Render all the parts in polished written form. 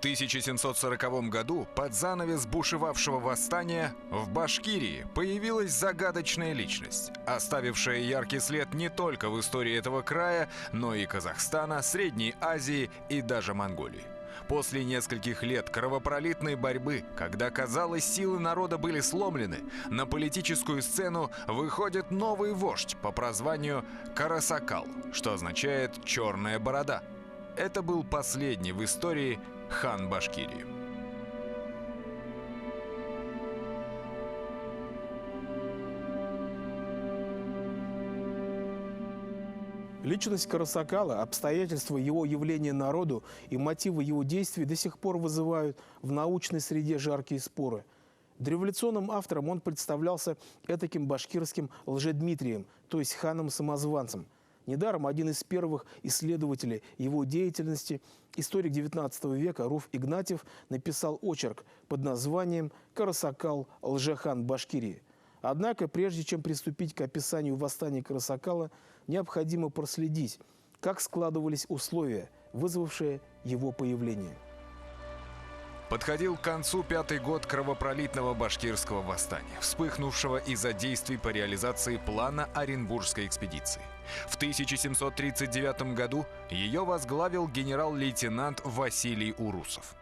1740 году под занавес бушевавшего восстания в Башкирии появилась загадочная личность, оставившая яркий след не только в истории этого края, но и Казахстана, Средней Азии и даже Монголии. После нескольких лет кровопролитной борьбы, когда, казалось, силы народа были сломлены, на политическую сцену выходит новый вождь по прозванию Карасакал, что означает «черная борода». Это был последний в истории хан Башкирии. Личность Карасакала, обстоятельства его явления народу и мотивы его действий до сих пор вызывают в научной среде жаркие споры. Дореволюционным автором он представлялся этаким башкирским Лжедмитрием, то есть ханом-самозванцем. Недаром один из первых исследователей его деятельности, историк XIX века Руф Игнатьев, написал очерк под названием «Карасакал. Лжехан Башкирии». Однако, прежде чем приступить к описанию восстания Карасакала, необходимо проследить, как складывались условия, вызвавшие его появление. Подходил к концу пятый год кровопролитного башкирского восстания, вспыхнувшего из-за действий по реализации плана Оренбургской экспедиции. В 1739 году ее возглавил генерал-лейтенант Василий Урусов.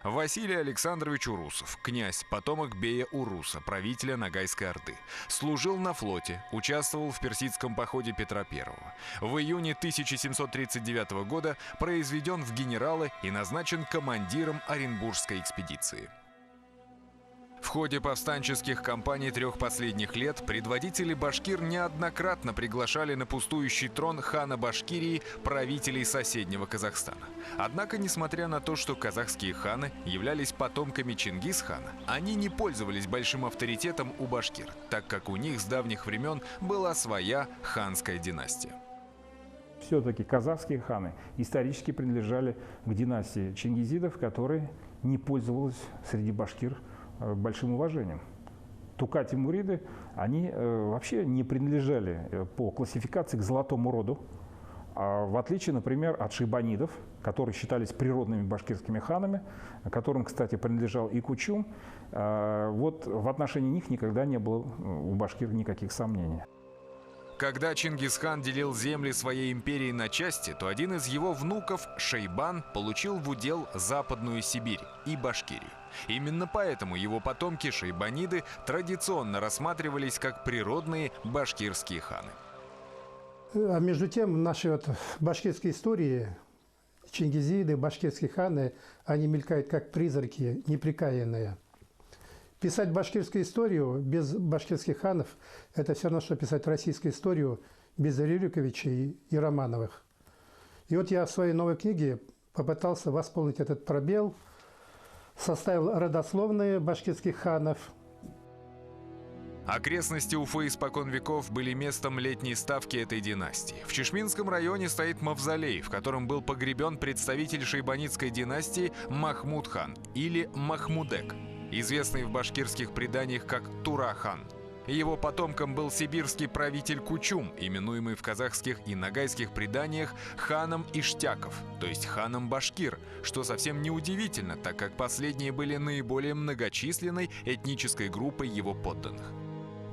Василий Александрович Урусов, князь, потомок бея Уруса, правителя Ногайской Орды, служил на флоте, участвовал в персидском походе Петра I. В июне 1739 года произведен в генералы и назначен командиром Оренбургской экспедиции. В ходе повстанческих кампаний трех последних лет предводители башкир неоднократно приглашали на пустующий трон хана Башкирии правителей соседнего Казахстана. Однако, несмотря на то, что казахские ханы являлись потомками Чингисхана, они не пользовались большим авторитетом у башкир, так как у них с давних времен была своя ханская династия. Все-таки казахские ханы исторически принадлежали к династии чингизидов, которая не пользовалась среди башкир большим уважением. Тука-тимуриды, они вообще не принадлежали по классификации к золотому роду, в отличие, например, от шейбанидов, которые считались природными башкирскими ханами, которым, кстати, принадлежал и Кучум. Вот в отношении них никогда не было у башкир никаких сомнений. Когда Чингисхан делил земли своей империи на части, то один из его внуков, Шейбан, получил в удел Западную Сибирь и Башкирию. Именно поэтому его потомки, шейбаниды, традиционно рассматривались как природные башкирские ханы. А между тем, в нашей башкирской истории чингизиды, башкирские ханы, они мелькают как призраки непрекаянные. Писать башкирскую историю без башкирских ханов – это все равно, что писать российскую историю без Рюриковичей и Романовых. И вот я в своей новой книге попытался восполнить этот пробел, составил родословные башкирских ханов. Окрестности Уфы испокон веков были местом летней ставки этой династии. В Чешминском районе стоит мавзолей, в котором был погребен представитель шейбанидской династии Махмуд хан или Махмудек, известный в башкирских преданиях как Тура-хан. Его потомком был сибирский правитель Кучум, именуемый в казахских и ногайских преданиях ханом Иштяков, то есть ханом башкир, что совсем неудивительно, так как последние были наиболее многочисленной этнической группой его подданных.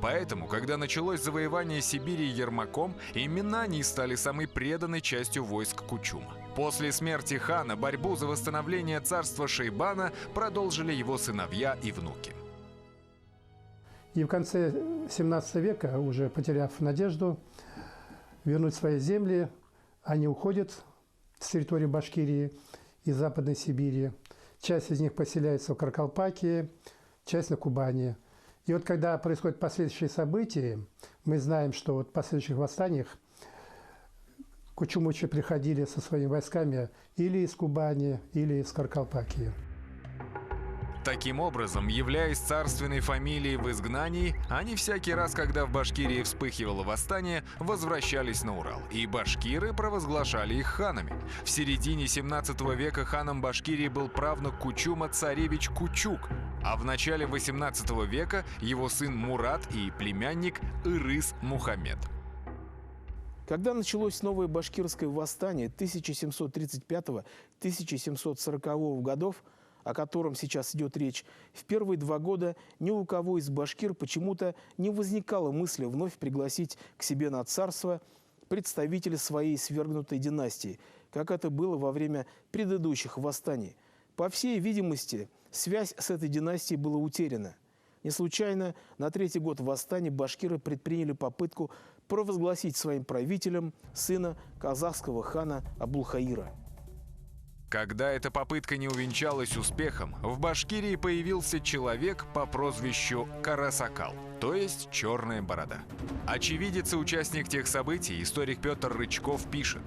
Поэтому, когда началось завоевание Сибири Ермаком, именно они стали самой преданной частью войск Кучума. После смерти хана борьбу за восстановление царства Шейбана продолжили его сыновья и внуки. И в конце 17 века, уже потеряв надежду вернуть свои земли, они уходят с территории Башкирии и Западной Сибири. Часть из них поселяется в Каракалпакии, часть на Кубани. И вот когда происходят последующие события, мы знаем, что вот в последующих восстаниях кучумычи приходили со своими войсками или из Кубани, или из Каракалпакии. Таким образом, являясь царственной фамилией в изгнании, они всякий раз, когда в Башкирии вспыхивало восстание, возвращались на Урал, и башкиры провозглашали их ханами. В середине 17 века ханом Башкирии был правнук Кучума царевич Кучук, а в начале 18 века его сын Мурат и племянник Ырыс Мухаммед. Когда началось новое башкирское восстание 1735-1740 годов, о котором сейчас идет речь, в первые 2 года ни у кого из башкир почему-то не возникало мысли вновь пригласить к себе на царство представителей своей свергнутой династии, как это было во время предыдущих восстаний. По всей видимости, связь с этой династией была утеряна. Не случайно на 3-й год восстания башкиры предприняли попытку провозгласить своим правителем сына казахского хана Абулхаира. Когда эта попытка не увенчалась успехом, в Башкирии появился человек по прозвищу Карасакал, то есть «Черная борода». Очевидец и участник тех событий, историк Петр Рычков, пишет: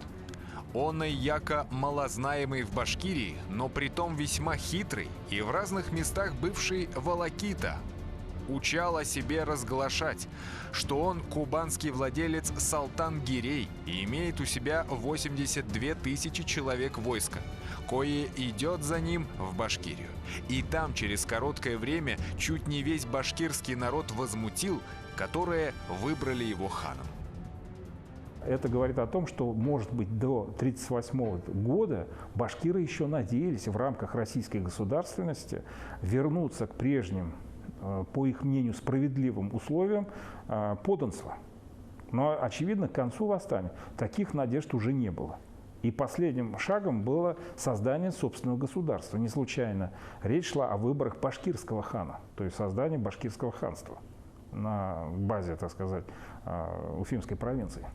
«Он и яко малознаемый в Башкирии, но притом весьма хитрый и в разных местах бывший волокита, учал о себе разглашать, что он кубанский владелец Салтан-Гирей и имеет у себя 82 тысячи человек войска, кое идет за ним в Башкирию. И там через короткое время чуть не весь башкирский народ возмутил, которые выбрали его ханом». Это говорит о том, что, может быть, до 1938 года башкиры еще надеялись в рамках российской государственности вернуться к прежним, по их мнению, справедливым условиям подданства. Но, очевидно, к концу восстания таких надежд уже не было. И последним шагом было создание собственного государства. Не случайно речь шла о выборах башкирского хана, то есть создании башкирского ханства на базе, так сказать, Уфимской провинции.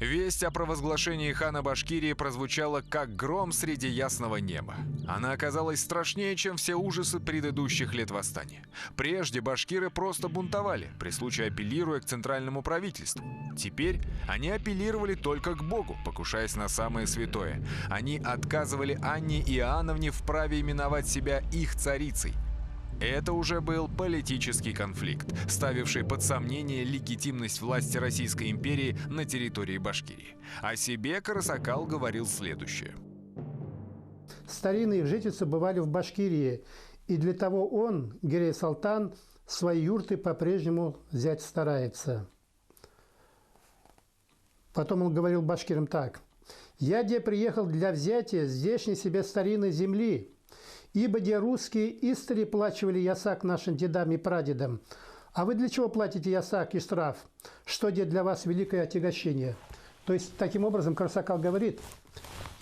Весть о провозглашении хана Башкирии прозвучала как гром среди ясного неба. Она оказалась страшнее, чем все ужасы предыдущих лет восстания. Прежде башкиры просто бунтовали, при случае апеллируя к центральному правительству. Теперь они апеллировали только к Богу, покушаясь на самое святое. Они отказывали Анне Иоанновне в праве именовать себя их царицей. Это уже был политический конфликт, ставивший под сомнение легитимность власти Российской империи на территории Башкирии. О себе Карасакал говорил следующее. Старинные жительцы бывали в Башкирии, и для того он, Гирей Салтан, свои юрты по-прежнему взять старается. Потом он говорил башкирам так: «Я где приехал для взятия здешней себе старинной земли, ибо где русские истори плачивали ясак нашим дедам и прадедам. А вы для чего платите ясак и штраф? Что где для вас великое отягощение?» То есть, таким образом, Карасакал говорит: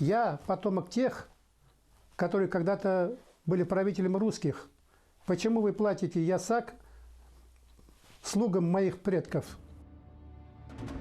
я потомок тех, которые когда-то были правителем русских. Почему вы платите ясак слугам моих предков?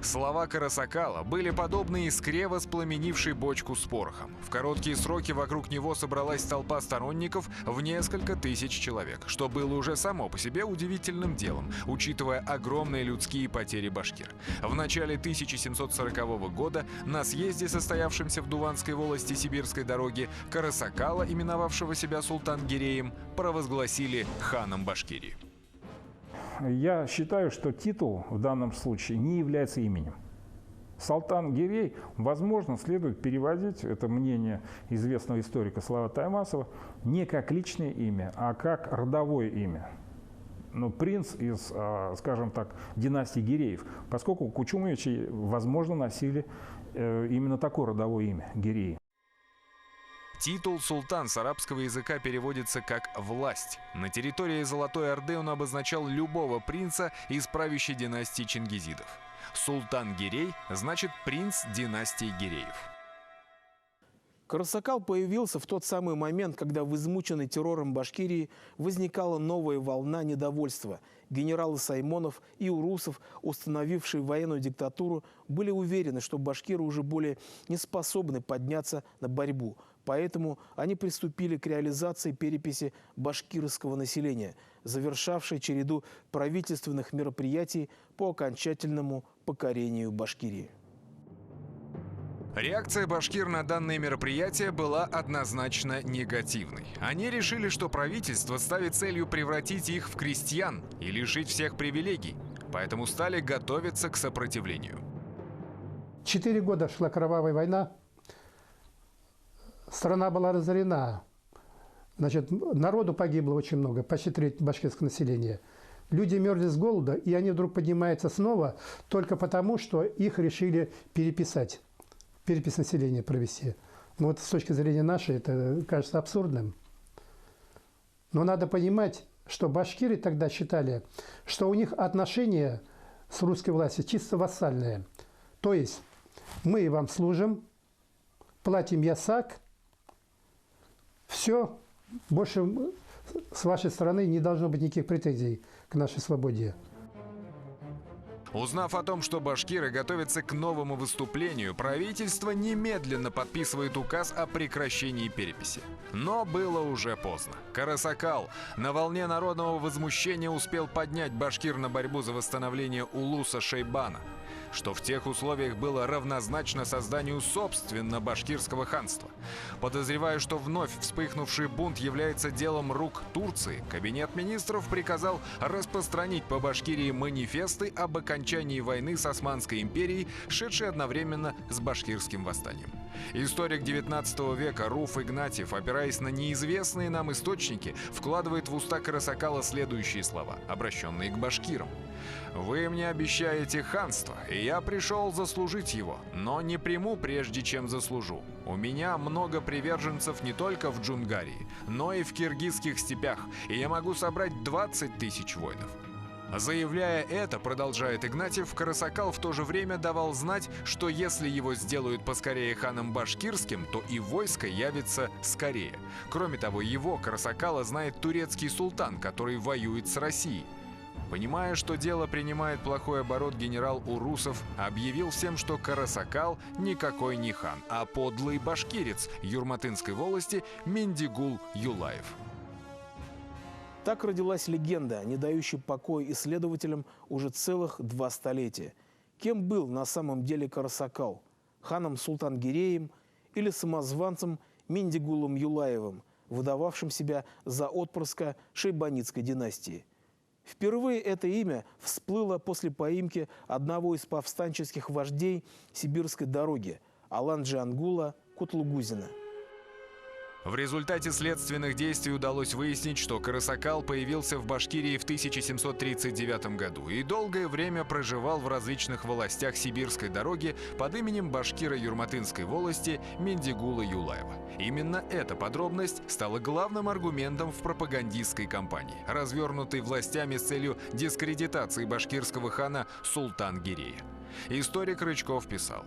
Слова Карасакала были подобны искре, воспламенившей бочку с порохом. В короткие сроки вокруг него собралась толпа сторонников в несколько тысяч человек, что было уже само по себе удивительным делом, учитывая огромные людские потери башкир. В начале 1740 года на съезде, состоявшемся в Дуванской волости Сибирской дороги, Карасакала, именовавшего себя Султан-Гиреем, провозгласили ханом Башкирии. Я считаю, что титул в данном случае не является именем. Салтан-Гирей, возможно, следует переводить, это мнение известного историка Славата Таймасова, не как личное имя, а как родовое имя. Но принц из, скажем так, династии Гиреев, поскольку кучумовичи, возможно, носили именно такое родовое имя – Гиреи. Титул «султан» с арабского языка переводится как «власть». На территории Золотой Орды он обозначал любого принца из правящей династии чингизидов. Султан-Гирей значит «принц династии Гиреев». Карасакал появился в тот самый момент, когда в измученной террором Башкирии возникала новая волна недовольства. Генералы Саймонов и Урусов, установившие военную диктатуру, были уверены, что башкиры уже более не способны подняться на борьбу. Поэтому они приступили к реализации переписи башкирского населения, завершавшей череду правительственных мероприятий по окончательному покорению Башкирии. Реакция башкир на данные мероприятия была однозначно негативной. Они решили, что правительство ставит целью превратить их в крестьян и лишить всех привилегий, поэтому стали готовиться к сопротивлению. 4 года шла кровавая война. Страна была разорена. Значит, народу погибло очень много, почти треть башкирского населения. Люди мерзли с голода, и они вдруг поднимаются снова только потому, что их решили переписать, перепись населения провести. Ну вот с точки зрения нашей это кажется абсурдным. Но надо понимать, что башкиры тогда считали, что у них отношения с русской властью чисто вассальные. То есть мы вам служим, платим ясак, все, больше с вашей стороны не должно быть никаких претензий к нашей свободе. Узнав о том, что башкиры готовятся к новому выступлению, правительство немедленно подписывает указ о прекращении переписи. Но было уже поздно. Карасакал на волне народного возмущения успел поднять башкир на борьбу за восстановление улуса Шейбана, что в тех условиях было равнозначно созданию собственно башкирского ханства. Подозревая, что вновь вспыхнувший бунт является делом рук Турции, Кабинет министров приказал распространить по Башкирии манифесты об окончании войны с Османской империей, шедшей одновременно с башкирским восстанием. Историк XIX века Руф Игнатьев, опираясь на неизвестные нам источники, вкладывает в уста Карасакала следующие слова, обращенные к башкирам. «Вы мне обещаете ханство, и я пришел заслужить его, но не приму прежде, чем заслужу. У меня много приверженцев не только в Джунгарии, но и в киргизских степях, и я могу собрать 20 тысяч воинов». Заявляя это, продолжает Игнатьев, Карасакал в то же время давал знать, что если его сделают поскорее ханом башкирским, то и войско явится скорее. Кроме того, его, Карасакала, знает турецкий султан, который воюет с Россией. Понимая, что дело принимает плохой оборот, генерал Урусов объявил всем, что Карасакал никакой не хан, а подлый башкирец Юрматынской волости Мендигул Юлаев. Так родилась легенда, не дающая покоя исследователям уже целых 2 столетия. Кем был на самом деле Карасакал? Ханом Султан-Гиреем или самозванцем Мендигулом Юлаевым, выдававшим себя за отпрыска шейбанидской династии? Впервые это имя всплыло после поимки одного из повстанческих вождей сибирской дороги – Алан-Джангула Кутлугузина. В результате следственных действий удалось выяснить, что Карасакал появился в Башкирии в 1739 году и долгое время проживал в различных властях сибирской дороги под именем башкира Юрматынской волости Мендигула Юлаева. Именно эта подробность стала главным аргументом в пропагандистской кампании, развернутой властями с целью дискредитации башкирского хана Султан-Гирея. Историк Рычков писал: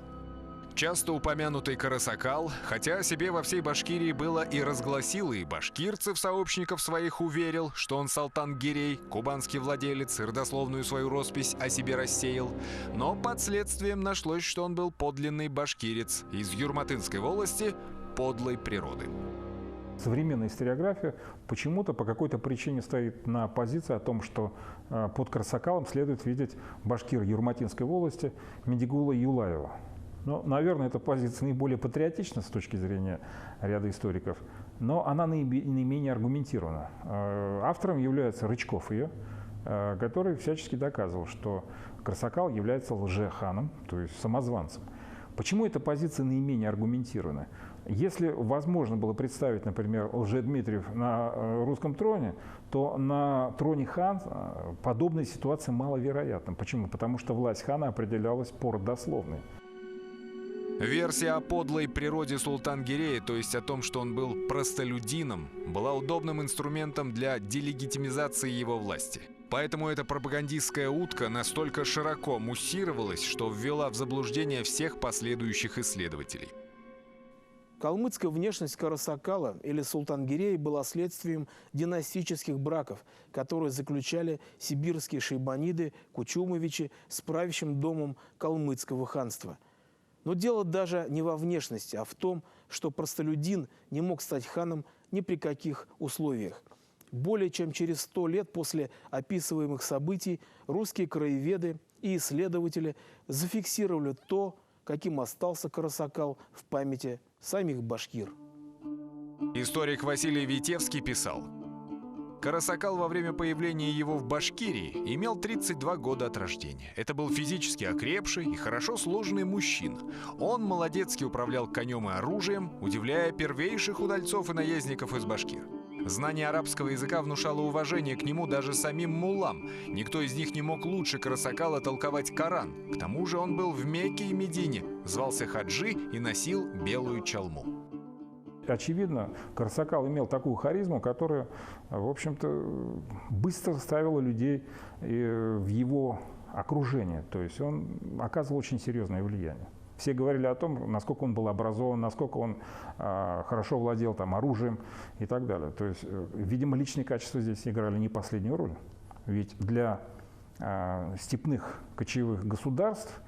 часто упомянутый Карасакал, хотя о себе во всей Башкирии было и разгласил, и башкирцев-сообщников своих уверил, что он Султан-Гирей, кубанский владелец, и родословную свою роспись о себе рассеял, но под следствием нашлось, что он был подлинный башкирец из Юрматынской волости подлой природы. Современная историография почему-то по какой-то причине стоит на позиции о том, что под Карасакалом следует видеть башкир Юрматынской волости Мендигула Юлаева. Ну, наверное, эта позиция наиболее патриотична с точки зрения ряда историков, но она наименее аргументирована. Автором является Рычков ее, который всячески доказывал, что Карасакал является лжеханом, то есть самозванцем. Почему эта позиция наименее аргументирована? Если возможно было представить, например, Лжедмитриев на русском троне, то на троне хан подобная ситуация маловероятна. Почему? Потому что власть хана определялась по родословной. Версия о подлой природе Султан-Гирея, то есть о том, что он был простолюдином, была удобным инструментом для делегитимизации его власти. Поэтому эта пропагандистская утка настолько широко муссировалась, что ввела в заблуждение всех последующих исследователей. Калмыцкая внешность Карасакала или Султан-Гирея была следствием династических браков, которые заключали сибирские шейбаниды, кучумовичи с правящим домом калмыцкого ханства. Но дело даже не во внешности, а в том, что простолюдин не мог стать ханом ни при каких условиях. Более чем через 100 лет после описываемых событий русские краеведы и исследователи зафиксировали то, каким остался Карасакал в памяти самих башкир. Историк Василий Витевский писал: Карасакал во время появления его в Башкирии имел 32 года от рождения. Это был физически окрепший и хорошо сложенный мужчина. Он молодецки управлял конем и оружием, удивляя первейших удальцов и наездников из Башкир. Знание арабского языка внушало уважение к нему даже самим муллам. Никто из них не мог лучше Карасакала толковать Коран. К тому же он был в Мекке и Медине, звался Хаджи и носил белую чалму. Очевидно, Карасакал имел такую харизму, которая, в общем-то, быстро ставила людей в его окружение. То есть он оказывал очень серьезное влияние. Все говорили о том, насколько он был образован, насколько он хорошо владел оружием и так далее. То есть, видимо, личные качества здесь играли не последнюю роль. Ведь для степных кочевых государств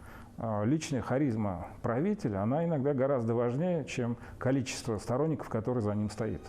личная харизма правителя, она иногда гораздо важнее, чем количество сторонников, которые за ним стоит.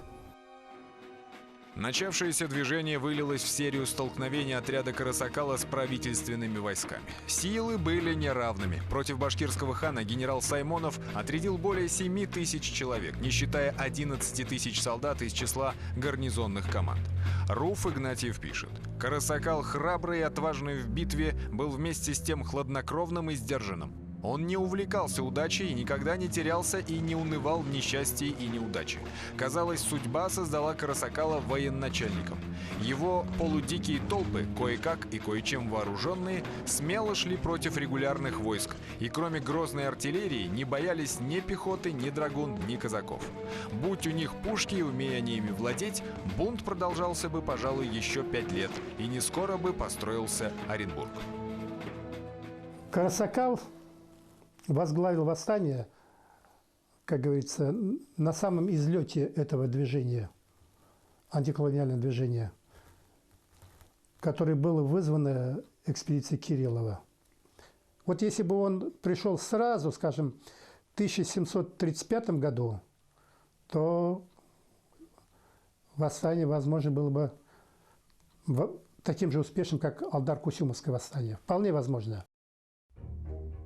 Начавшееся движение вылилось в серию столкновений отряда Карасакала с правительственными войсками. Силы были неравными. Против башкирского хана генерал Саймонов отрядил более 7 тысяч человек, не считая 11 тысяч солдат из числа гарнизонных команд. Руф Игнатьев пишет: «Карасакал, храбрый и отважный в битве, был вместе с тем хладнокровным и сдержанным. Он не увлекался удачей и никогда не терялся и не унывал в несчастье и неудаче. Казалось, судьба создала Карасакала военачальником. Его полудикие толпы, кое-как и кое-чем вооруженные, смело шли против регулярных войск и кроме грозной артиллерии не боялись ни пехоты, ни драгун, ни казаков. Будь у них пушки и умея они ими владеть, бунт продолжался бы, пожалуй, еще 5 лет, и не скоро бы построился Оренбург». Карасакал возглавил восстание, как говорится, на самом излете этого движения, антиколониального движения, которое было вызвано экспедицией Кириллова. Вот если бы он пришел сразу, скажем, в 1735 году, то восстание, возможно, было бы таким же успешным, как Алдар-Кусюмовское восстание. Вполне возможно.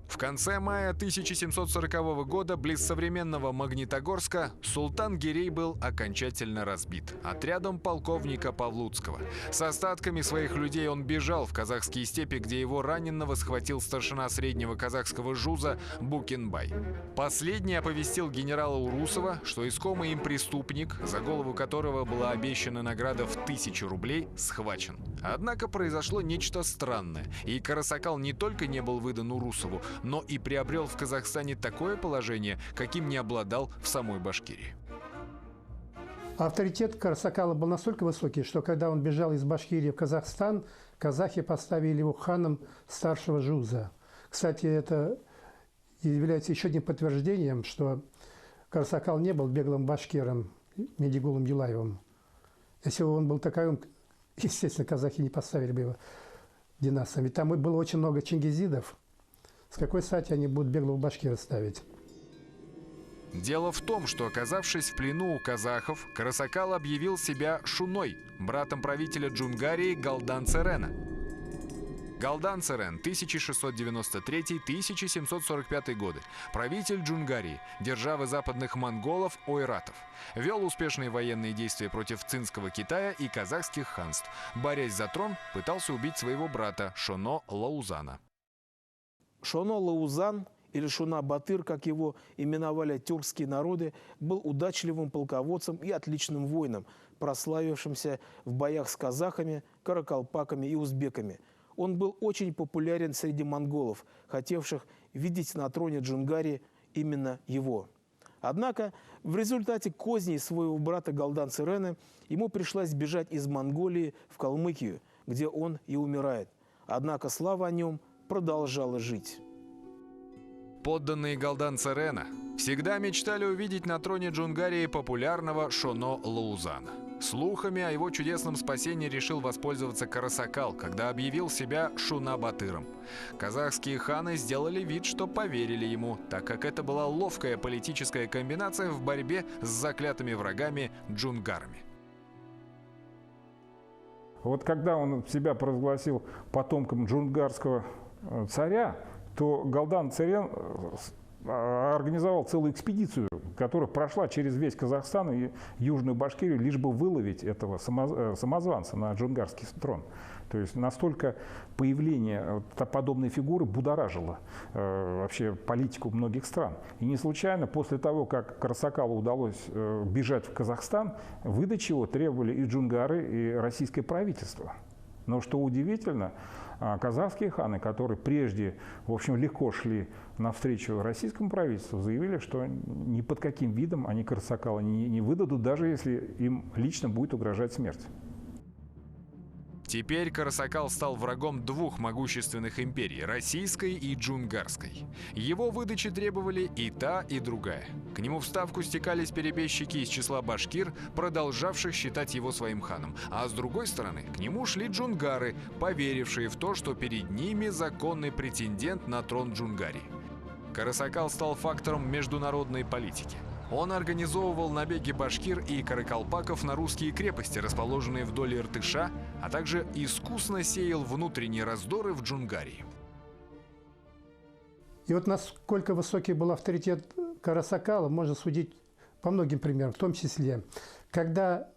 В конце мая 1740 года близ современного Магнитогорска султан Гирей был окончательно разбит отрядом полковника Павлуцкого. С остатками своих людей он бежал в казахские степи, где его раненого схватил старшина среднего казахского жуза Букенбай. Последний оповестил генерала Урусова, что искомый им преступник, за голову которого была обещана награда в 1000 рублей, схвачен. Однако произошло нечто странное, и Карасакал не только не был выдан Урусову, но и приобрел в Казахстане такое положение, каким не обладал в самой Башкирии. Авторитет Карасакала был настолько высокий, что когда он бежал из Башкирии в Казахстан, казахи поставили его ханом старшего жуза. Кстати, это является еще одним подтверждением, что Карасакал не был беглым башкиром Медигулом Юлаевым. Если бы он был таковым, естественно, казахи не поставили бы его династией. Ведь там было очень много чингизидов. С какой стати они будут беглого башкира ставить? Дело в том, что, оказавшись в плену у казахов, Карасакал объявил себя Шуной, братом правителя Джунгарии Галдан-Церена. Галдан-Церен, 1693-1745 годы, правитель Джунгарии, державы западных монголов ойратов, вел успешные военные действия против Цинского Китая и казахских ханств. Борясь за трон, пытался убить своего брата Шоно Лаузана. Шоно Лаузан, или Шуна-Батыр, как его именовали тюркские народы, был удачливым полководцем и отличным воином, прославившимся в боях с казахами, каракалпаками и узбеками. Он был очень популярен среди монголов, хотевших видеть на троне Джунгарии именно его. Однако в результате козней своего брата Галдан-Церена ему пришлось бежать из Монголии в Калмыкию, где он и умирает. Однако слава о нем продолжала жить. Подданные Галдан-Церена всегда мечтали увидеть на троне Джунгарии популярного Шоно Лаузана. Слухами о его чудесном спасении решил воспользоваться Карасакал, когда объявил себя Шуна-Батыром. Казахские ханы сделали вид, что поверили ему, так как это была ловкая политическая комбинация в борьбе с заклятыми врагами джунгарами. Вот когда он себя провозгласил потомком джунгарского царя, то Галдан-Церен организовал целую экспедицию, которая прошла через весь Казахстан и Южную Башкирию, лишь бы выловить этого самозванца на джунгарский трон. То есть настолько появление подобной фигуры будоражило вообще политику многих стран. И не случайно после того, как Карасакалу удалось бежать в Казахстан, выдачи его требовали и джунгары, и российское правительство. Но что удивительно, казахские ханы, которые прежде, в общем, легко шли навстречу российскому правительству, заявили, что ни под каким видом они Карасакала не выдадут, даже если им лично будет угрожать смерть. Теперь Карасакал стал врагом двух могущественных империй – российской и джунгарской. Его выдачи требовали и та, и другая. К нему в ставку стекались перебежчики из числа башкир, продолжавших считать его своим ханом. А с другой стороны, к нему шли джунгары, поверившие в то, что перед ними законный претендент на трон Джунгарии. Карасакал стал фактором международной политики. Он организовывал набеги башкир и каракалпаков на русские крепости, расположенные вдоль Иртыша, а также искусно сеял внутренние раздоры в Джунгарии. И вот насколько высокий был авторитет Карасакала, можно судить по многим примерам, в том числе, когда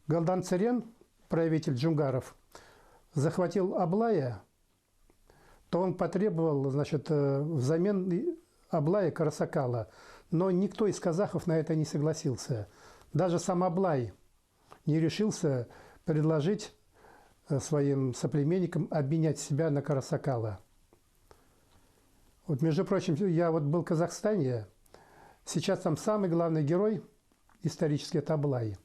Галдан Царен, правитель джунгаров, захватил Аблая, то он потребовал, значит, взамен Аблая Карасакала. Но никто из казахов на это не согласился. Даже сам Аблай не решился предложить своим соплеменникам обменять себя на Карасакала. Вот, между прочим, я вот был в Казахстане, сейчас там самый главный герой исторический – это Аблай.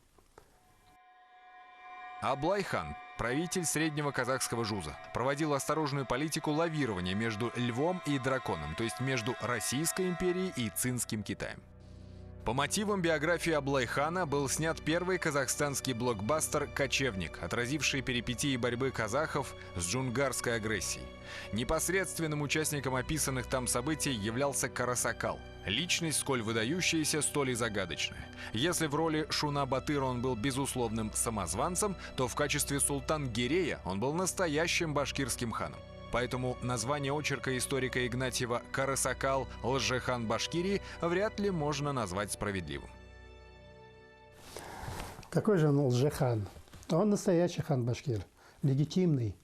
Аблай-хан, правитель среднего казахского жуза, проводил осторожную политику лавирования между львом и драконом, то есть между Российской империей и Цинским Китаем. По мотивам биографии Аблай-хана был снят первый казахстанский блокбастер «Кочевник», отразивший перипетии борьбы казахов с джунгарской агрессией. Непосредственным участником описанных там событий являлся Карасакал. Личность сколь выдающаяся, столь и загадочная. Если в роли Шуна Батыра он был безусловным самозванцем, то в качестве султан-гирея он был настоящим башкирским ханом. Поэтому название очерка историка Игнатьева «Карасакал, лжехан Башкирии» вряд ли можно назвать справедливым. Какой же он лжехан? Он настоящий хан Башкир, легитимный.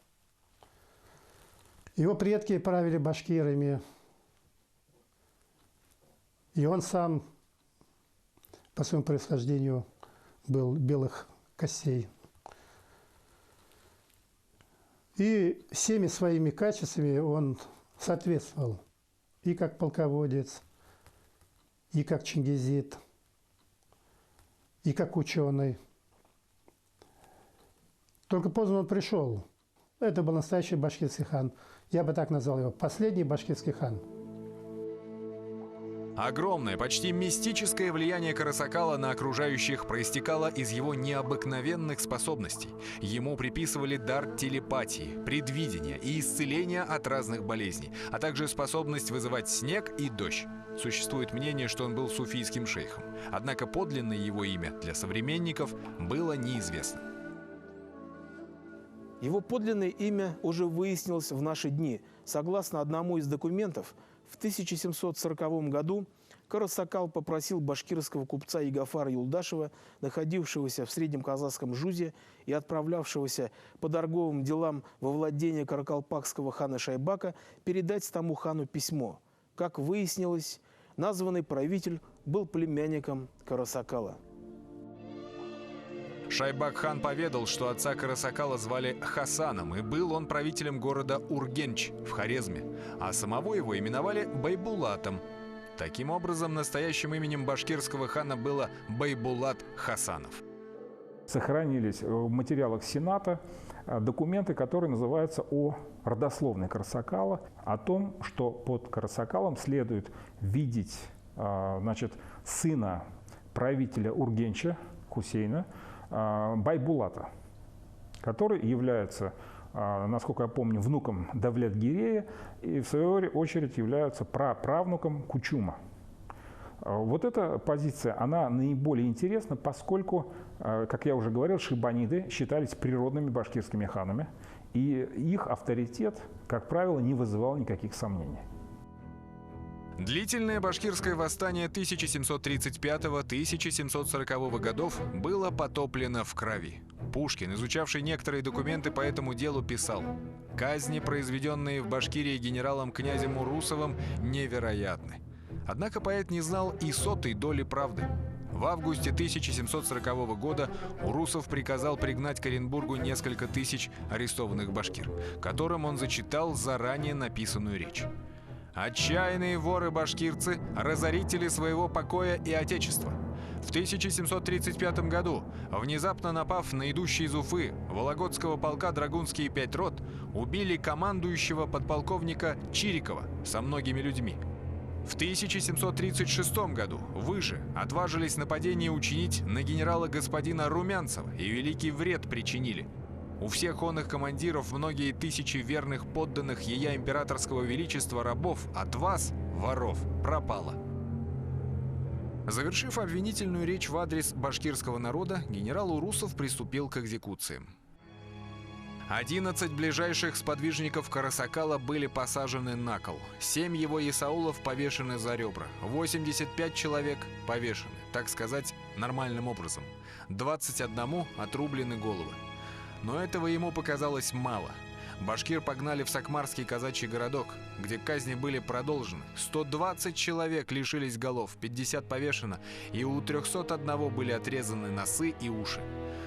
Его предки правили башкирами, и он сам по своему происхождению был белых костей. И всеми своими качествами он соответствовал и как полководец, и как чингизид, и как ученый. Только поздно он пришел. Это был настоящий башкирский хан. Я бы так назвал его. Последний башкирский хан. Огромное, почти мистическое влияние Карасакала на окружающих проистекало из его необыкновенных способностей. Ему приписывали дар телепатии, предвидения и исцеления от разных болезней, а также способность вызывать снег и дождь. Существует мнение, что он был суфийским шейхом. Однако подлинное его имя для современников было неизвестно. Его подлинное имя уже выяснилось в наши дни. Согласно одному из документов, в 1740 году Карасакал попросил башкирского купца Ягафара Юлдашева, находившегося в Среднем Казахском жузе и отправлявшегося по торговым делам во владение каракалпакского хана Шайбака, передать тому хану письмо. Как выяснилось, названный правитель был племянником Карасакала. Шайбак-хан поведал, что отца Карасакала звали Хасаном, и был он правителем города Ургенч в Хорезме, а самого его именовали Байбулатом. Таким образом, настоящим именем башкирского хана было Байбулат Хасанов. Сохранились в материалах Сената документы, которые называются «О родословной Карасакала», о том, что под Карасакалом следует видеть сына правителя Ургенча, Хусейна, Байбулата, который является, насколько я помню, внуком Давлет-Гирея и, в свою очередь, является праправнуком Кучума. Вот эта позиция, она наиболее интересна, поскольку, как я уже говорил, шибаниды считались природными башкирскими ханами, и их авторитет, как правило, не вызывал никаких сомнений. Длительное башкирское восстание 1735-1740 годов было потоплено в крови. Пушкин, изучавший некоторые документы по этому делу, писал: «Казни, произведенные в Башкирии генералом князем Урусовым, невероятны». Однако поэт не знал и сотой доли правды. В августе 1740 года Урусов приказал пригнать к Оренбургу несколько тысяч арестованных башкир, которым он зачитал заранее написанную речь. «Отчаянные воры-башкирцы, разорители своего покоя и отечества. В 1735 году, внезапно напав на идущий из Уфы Вологодского полка драгунские 5 рот, убили командующего подполковника Чирикова со многими людьми. В 1736 году вы же отважились нападение учинить на генерала господина Румянцева и великий вред причинили. У всех онных командиров многие тысячи верных подданных ея императорского величества рабов от вас, воров, пропало». Завершив обвинительную речь в адрес башкирского народа, генерал Урусов приступил к экзекуциям. 11 ближайших сподвижников Карасакала были посажены на кол, 7 его есаулов повешены за ребра, 85 человек повешены, так сказать, нормальным образом, 21 отрублены головы. Но этого ему показалось мало. Башкир погнали в Сакмарский казачий городок, где казни были продолжены. 120 человек лишились голов, 50 повешено, и у 301 были отрезаны носы и уши.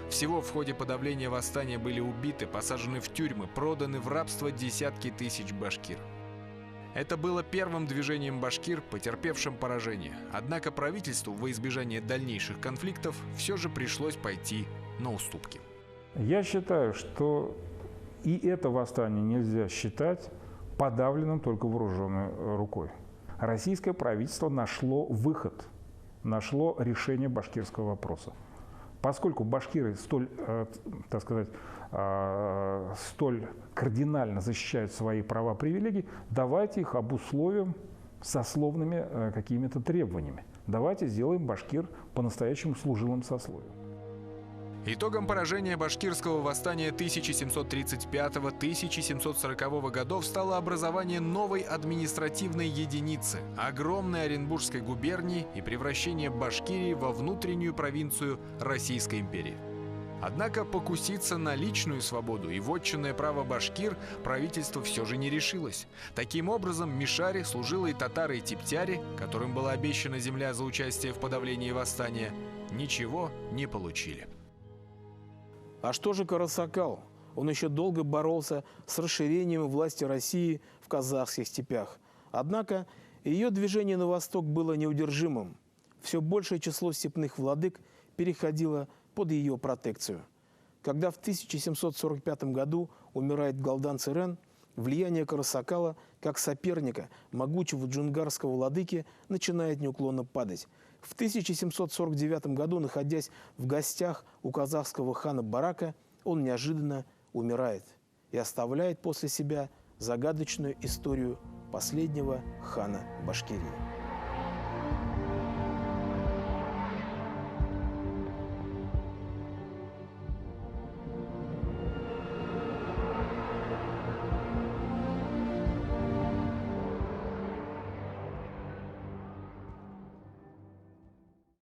Всего в ходе подавления восстания были убиты, посажены в тюрьмы, проданы в рабство десятки тысяч башкир. Это было первым движением башкир, потерпевшим поражение. Однако правительству во избежание дальнейших конфликтов все же пришлось пойти на уступки. Я считаю, что и это восстание нельзя считать подавленным только вооруженной рукой. Российское правительство нашло выход, нашло решение башкирского вопроса. Поскольку башкиры столь, так сказать, столь кардинально защищают свои права и привилегии, давайте их обусловим сословными какими-то требованиями. Давайте сделаем башкир по-настоящему служилым сословием. Итогом поражения башкирского восстания 1735-1740 годов стало образование новой административной единицы – огромной Оренбургской губернии и превращение Башкирии во внутреннюю провинцию Российской империи. Однако покуситься на личную свободу и вотчинное право башкир правительство все же не решилось. Таким образом, мишари, служилые татары и типтяри, которым была обещана земля за участие в подавлении восстания, ничего не получили. А что же Карасакал? Он еще долго боролся с расширением власти России в казахских степях. Однако ее движение на восток было неудержимым. Все большее число степных владык переходило под ее протекцию. Когда в 1745 году умирает Галдан Цирен, влияние Карасакала, как соперника могучего джунгарского владыки, начинает неуклонно падать. В 1749 году, находясь в гостях у казахского хана Барака, он неожиданно умирает и оставляет после себя загадочную историю последнего хана Башкирии.